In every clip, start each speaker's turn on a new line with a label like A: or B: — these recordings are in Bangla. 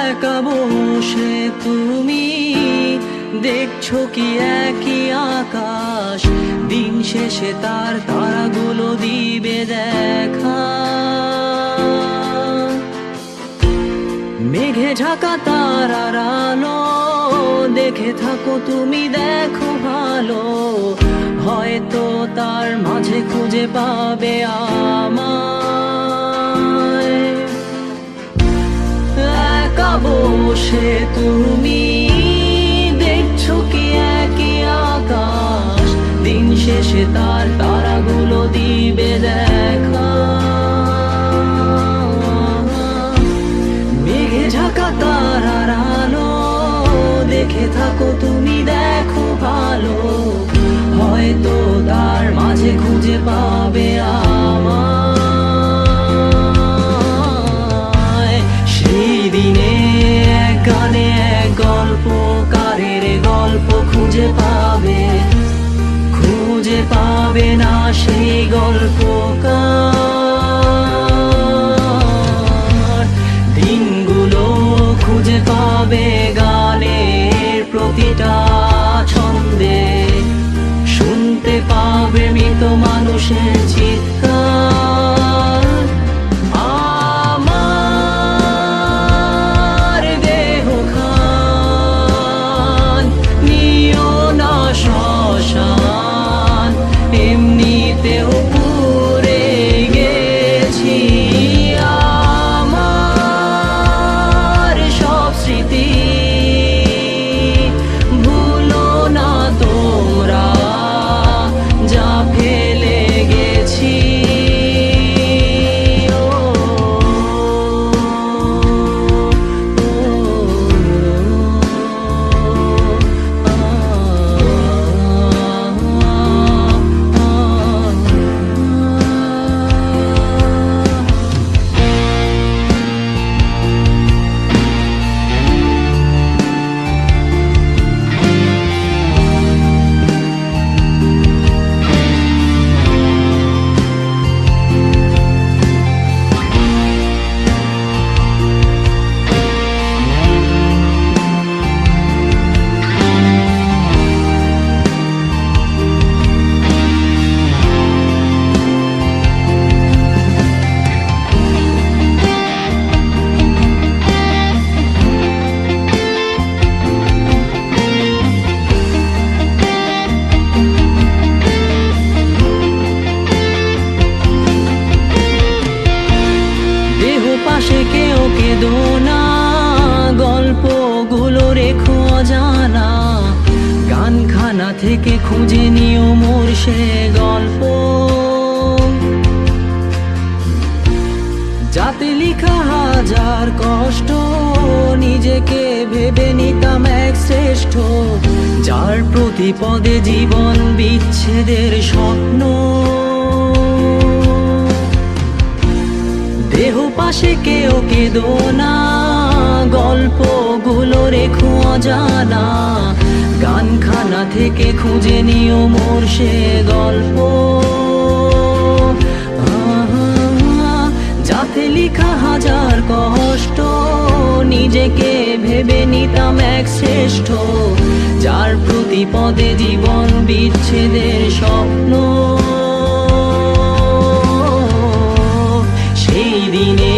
A: একা বসে তুমি দেখছো কি একই আকাশ, দিন শেষে তার তারাগুলো দিবে দেখা। মেঘে ঢাকা তারার আলো দেখে থাকো তুমি, দেখো ভালো, হয়তো তার মাঝে খুঁজে পাবে আমায়। একা বসে তুমি দেখছো কি একই আকাশ, দিন শেষে তার তারাগুলো দিবে দেখা। মেঘে ঢাকা তারার আলো দেখে থাকো তুমি, দেখো ভালো, হয়তো তার মাঝে খুঁজে পাবে আমায়। সেই দিনে এক গানে এক গল্পকারের গল্প খুঁজে পাবে, খুঁজে পাবে না সেই গল্পকার। দিনগুলো খুঁজে পাবে গানের প্রতিটা ছন্দে, শুনতে পাবে মৃত মানুষের চিৎকার। আমার দেহ খান নিও না শ্মশান, এমনিতেও পুড়ে গেছি। আমার সব স্মৃতি ভুলো না তোমরা, যা ফেলে গেছি। পাশে কেউ কেঁদো না, গল্পগুলো রেখো অজানা, গানখানা থেকে খুঁজে নিও মোর সে গল্প, যাতে লিখা হাজার কষ্ট, নিজেকে ভেবে নিতাম এক শ্রেষ্ঠ, যার প্রতি পদে জীবন বিচ্ছেদের স্বপ্ন। দেহ পাশে কেউ কেঁদো না, গল্পগুলো রেখো অজানা, গানখানা থেকে খুঁজে নিও মোর সে গল্প, যাতে লিখা হাজার কষ্ট, নিজেকে ভেবে নিতাম এক শ্রেষ্ঠ, যার প্রতি পদে জীবন বিচ্ছেদের স্বপ্ন। সেই দিনে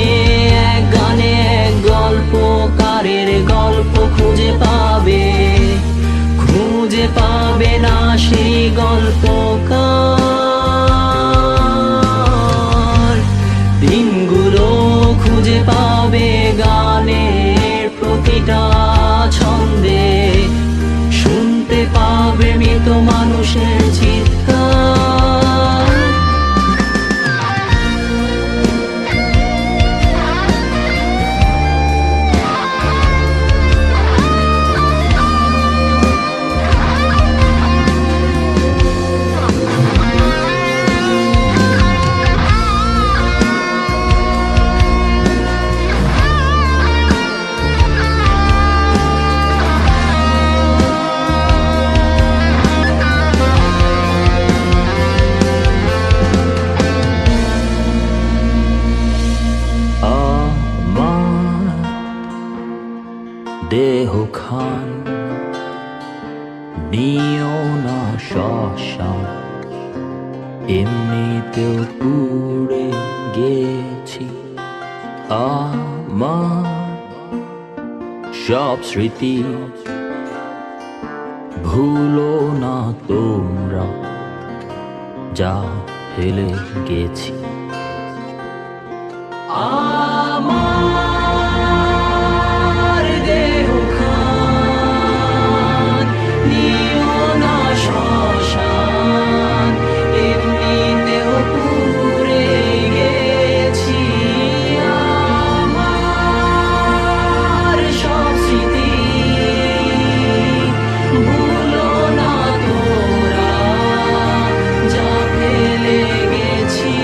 A: এক গানে এক গল্পকারের গল্প খুঁজে পাবে, খুঁজে পাবে না সেই গল্পকার। দিনগুলো খুঁজে পাবে গানের প্রতিটা ছন্দে, শুনতে পাবে মৃত মানুষের চিৎকার। দেহ খান নিও না শ্মশান, এমনিতেও পুড়ে গেছি আমার সব স্মৃতি। ভুলো না তোমরা যা ফেলে গেছি। আমার দেহ খান নিও না শ্মশান, এমনিতেও পুড়ে গেছি আমার সব স্মৃতি। ভুলো না তোরা যা ফেলে গেছি।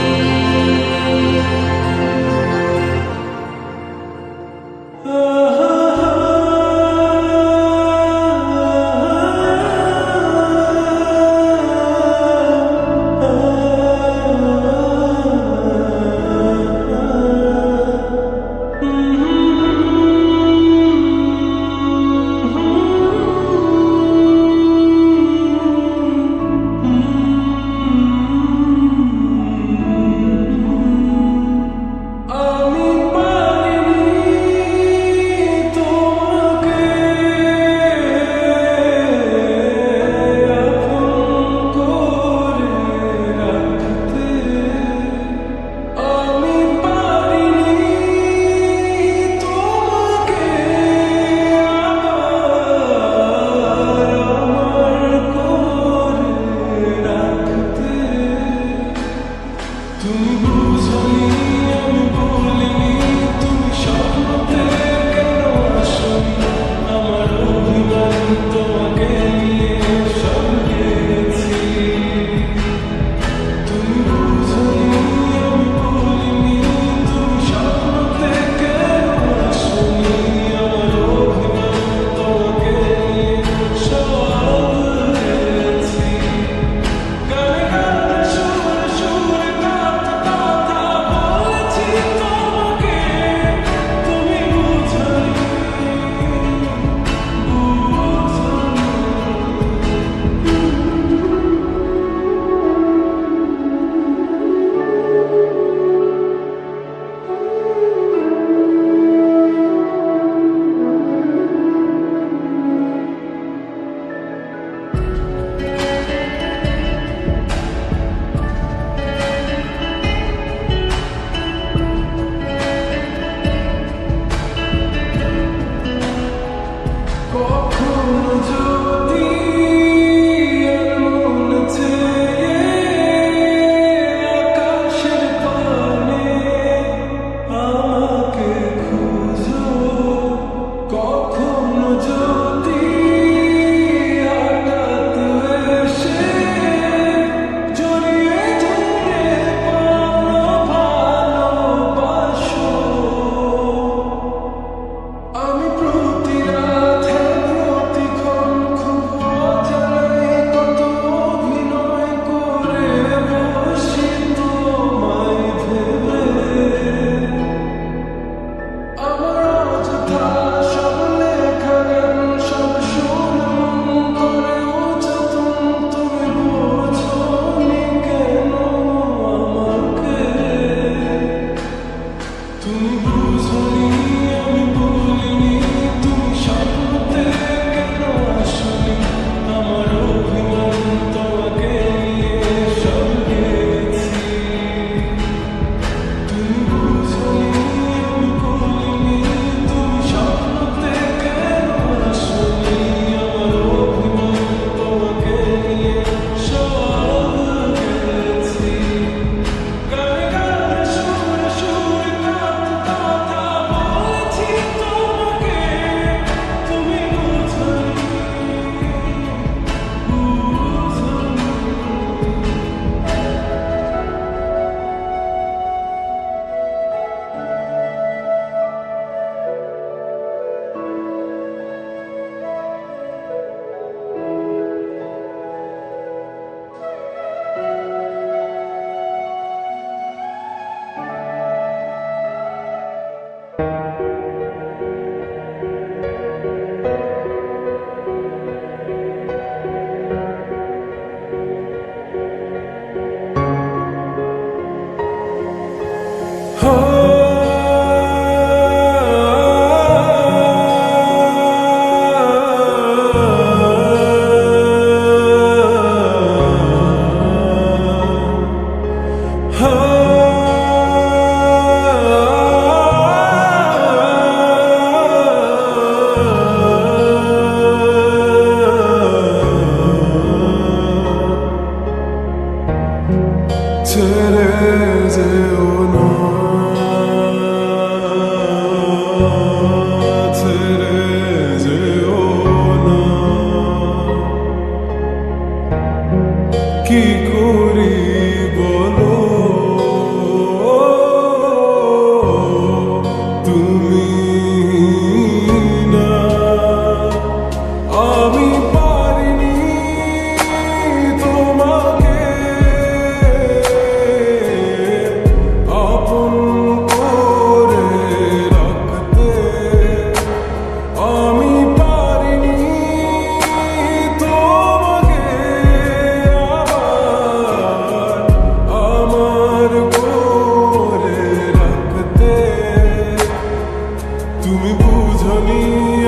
B: বুঝনি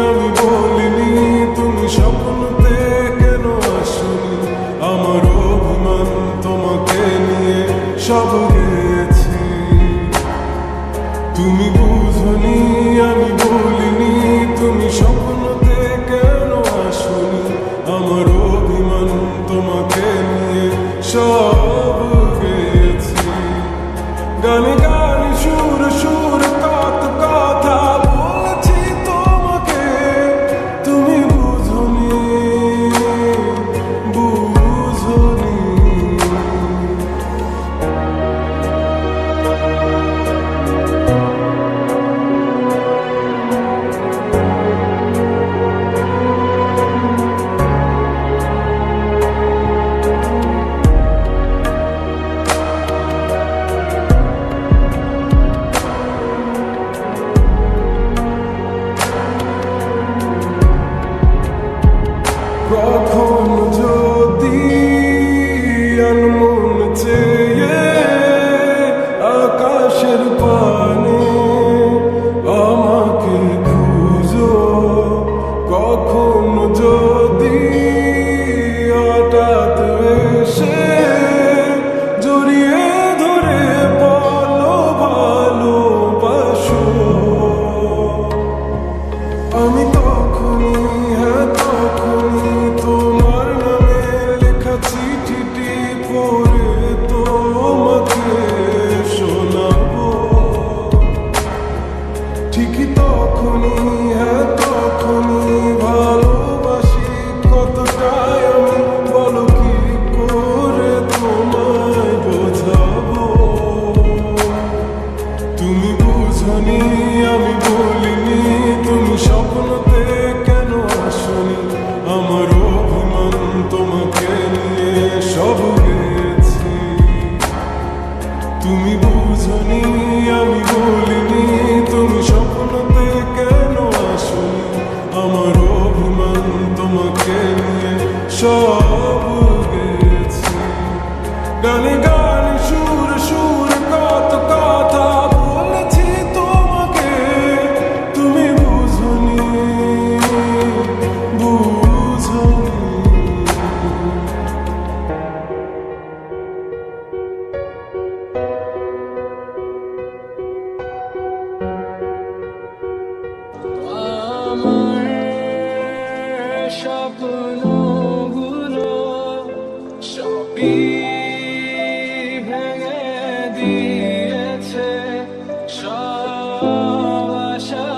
B: আমি বলিনি তুমি স্বপ্নতে কেন আসনি আমার অভিমান তোমাকে নিয়ে সব গেছি তুমি বুঝনি আমি বলিনি তুমি স্বপ্নতে কেন আসনি আমার অভিমান তোমাকে নিয়ে সব গেছি গানে গানে সুর সুর কত কথা বলেছি তোমাকে তুমি বুঝনি বুঝনি কখন যদি আনমন চেয়ে আকাশের পানে আমাকে খুঁজো কখন যদি হঠাৎ এসে জড়িয়ে ধরে বলো ভালোবাসো আমি তখনই হ্যাঁ তখনই তোমার নামে লেখা চিঠিটি পড়ে তোমাকে শোনাবো ঠিকই তখনই হ্যাঁ তখনই ভালোবাসি কতটাই আমি বলো কি করে তোমায় বোঝাবো তুমি বুঝনি আমি বলিনি তুমি স্বপ্নতে কেন আসনি আমার অভিমান তোমাকে নিয়ে সব গেছি তুমি বুঝনি আমি বলিনি তুমি স্বপ্নতে কেন আসনি আমার অভিমান তোমাকে নিয়ে সব গেছি গানে গানে সুর সুর কত কথা বলেছি তোমাকে তুমি বুঝনি বুঝনি
A: আমার স্বপ্নগুলো সবই ভেঙে দিয়েছে সব আশা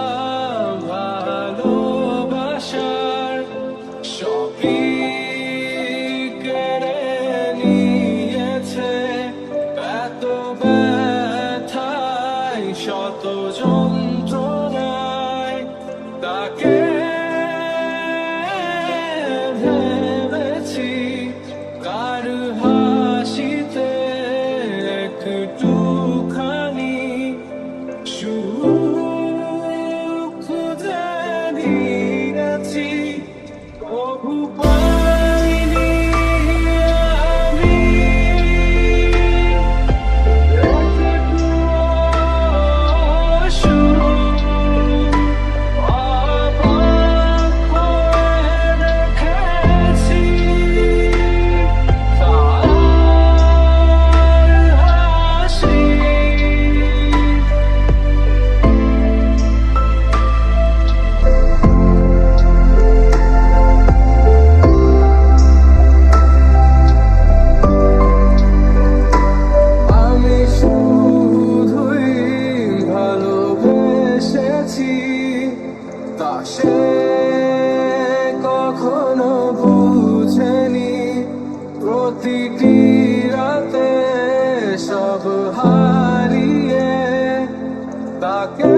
A: ভালোবাসার সবই কেড়ে নিয়েছে এত ব্যথায় শত যন্ত্রণায় তাকে ভেবেছি কার হাসিতে একটুখানি সুখ খুঁজে নিয়েছি তবু পাইনি আমি তা সে কখনো বুঝেনি প্রতিটি রাতে সব হারিয়ে তাকে